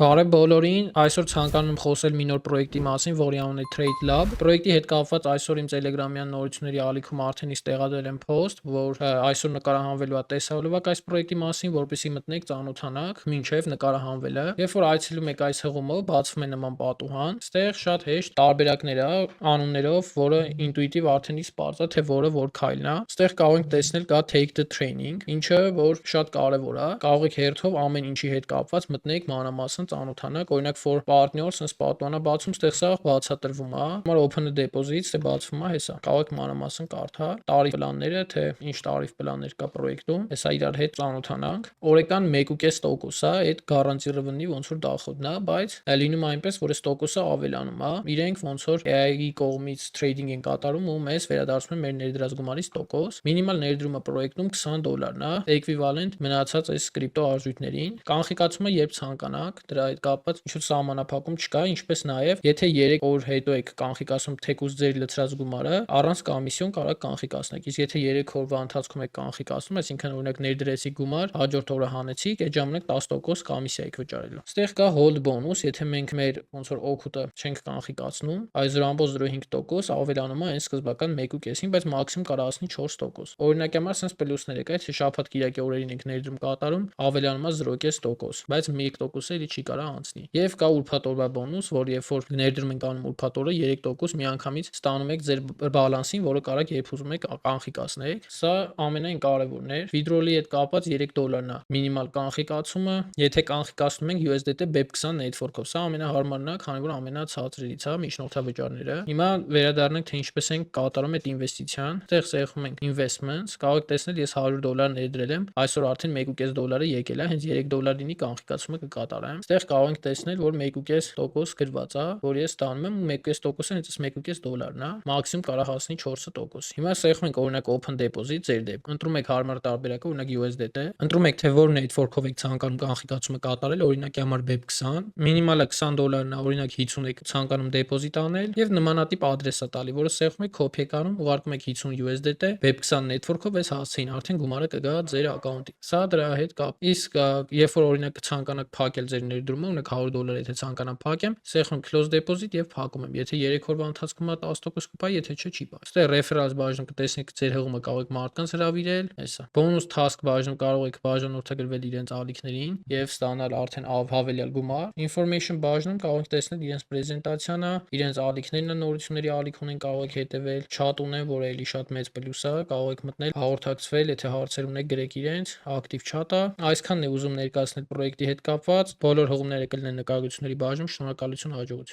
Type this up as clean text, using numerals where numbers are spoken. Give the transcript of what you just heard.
Բարև բոլորին, այսօր ցանկանում եմ խոսել մի նոր պրոյեկտի մասին, որի անունն է Trade Lab։ Պրոյեկտի հետ կապված այսօր իմ Telegram-յան նորությունների ալիքում արդեն իսկ տեղադրել եմ post, որ այսօր նկարահանվելու է տեսահոլովակ այս պրոյեկտի մասին, որպեսզի մտնեք ծանոթանաք մինչև նկարահանվելը։ Երբ որ այցելում եք այս հղումով, բացվում է նման պատուհան, ստեղ շատ հեշտ տարբերակներ է անուններով, որը ինտուիտիվ արդեն իսկ պարզ է, թե որը որ քայլն է։ Ստեղ կարող ենք տեսնել կա Take the Training, ինչը որ շատ կարևոր է։ Կարող եք հերթով ամեն ինչի հետ կապված մտնեք մանրամասն ծանոթանաք, օրինակ for partners, sense պատուհանը բացում, ստեղ սա բացատրվում է։ Համար open a deposit, դե բացվում է հեսա։ Կարող եք մանրամասն կարդալ, տարիֆ պլանները, թե ինչ տարիֆ պլաններ կա պրոյեկտում, հեսա իրար հետ ծանոթանանք։ Օրեկան 1.5% է, այդ guarantee revenue ոնց որ դախոդն է, բայց լինում է այնպես, որ այս տոկոսը ավելանում է։ Իրենք ոնց որ AI-ի կողմից trading են կատարում ու մեզ վերադարձնում են մեր ներդրած գումարից տոկոս։ Մինիմալ ներդրումը պրոյեկտում $20 է, equivalent մնացած այս կրիպտո արժույթներին։ Կանխիկացումը երբ ցանկանաք, դրա հետ կապված ինչ-որ սահմանափակում չկա, ինչպես նաև եթե 3 օր հետո եք կանխիկացում թեկուզ ձեր լցրած գումարը, առանց կոմիսիոն կարող կանխիկացնեք։ Իսկ եթե 3 օրվա ընթացքում եք կանխիկացնում, այսինքն օրինակ ներդրեցիք գումար, հաջորդ օրը հանեցիք, այդ ժամանակ 10% կոմիսիա եք վճարելու։ Ստեղ կա hold bonus, եթե մենք մեր ոնց որ օգուտը չենք կանխիկացնում, այս 0.05% ավելանում է այն սկզբական 1.5-ին, բայց մաքսիմում կարող հասնի 4%։ Օրինակի համար sense պլյուսներ եք, եթե շաբաթ կիրակի օրերին եք ներդրում կատարում, ավելանում է 0.5%, բայց 1% էլի չի կարող անցնի։ Եվ կա ուրբաթ օրվա բոնուս, որ երբ որ ներդրում ենք անում ուրբաթ օրը 3% միանգամից ստանում եք ձեր բալանսին, որը կարող երբ ուզում եք կանխիկացնեք։ Սա ամենայն կարևորն է։ Withdrawal-ի հետ կապված $3-ն է մինիմալ կանխիկացումը, եթե կանխիկացնում ենք USDT BEP20 network-ով։ Սա ամենահարմարն է, քանի որ ամենացածրից է միջնորդավճարները։ Հիմա վերադառնանք, թե ինչպես ենք կատարում այդ ինվեստիցիան։ Այդտեղ սեղմում ենք investments, կարող եք տեսնել, ես $100 ներդրել եմ, այսօր արդեն $1.5 եկել է, հենց $3-ի կանխիկացումը կկատարեմ։ Այդտեղ կարող ենք տեսնել, որ 1.5% գրված է, որ ես ստանում եմ 1.5%-ը հենց $1.5-ն է, մաքսիմում կարող հասնի 4%։ Հիմա սեղմում ենք օրինակ open deposit ձեր դեպքում։ Ընտրում եք հարմար տարբերակը, օրինակ USDT, ընտրում եք թե որ network-ով եք ցանկանում կանխիկացումը կատարել, օրինակի համար BEP20, մինիմալը $20-ն է, օրինակ 50 եք ցանկանում deposit անել եւ նմանատիպ ադրես է տալի, որը սեղմում եք, copy եք անում, ուղարկում եք 50 USDT, BEP20 network-ով էս հասցեին, արդեն գումարը կգա ձեր account-ի։ Սա դրա հետ կապ։ Իսկ երբ որ օրինակ կցանկանաք փակել ձեր ներդրումը, օրինակ $100 եթե ցանկանամ փակեմ, սեղմում close deposit եւ փակում եմ։ Եթե 3 օրվա ընթացքում 10% կպա, եթե չի պա։ Այստեղ referrals բաժնում կտեսնեք ձեր հղումը կարող եք մարդկանց հրավիրել, հեսա։ Bonus task բաժնում կարող եք բաժանորդագրվել իրենց ալիքներին եւ ստանալ արդեն հավելյալ գումար։ Information բաժնում կարող եք տեսնել իրենց պրեզենտացիանը, իրենց ալիքներն, նորությունների ալիք ունեն, կարող եք հետեւել, chat ունեն, որը էլի շատ մեծ պլյուս է, կարող եք մտնել, հաղորդակցվել, եթե հարցեր ունեք, գրեք իրենց, ակտիվ chat է։ Այսքանն է ուզում ներկայացնել պրոյեկտի հետ կապված։ Բոլոր հղումները կլինեն նկարագրությունների բաժնում։ Շնորհակալություն, հաջողություն։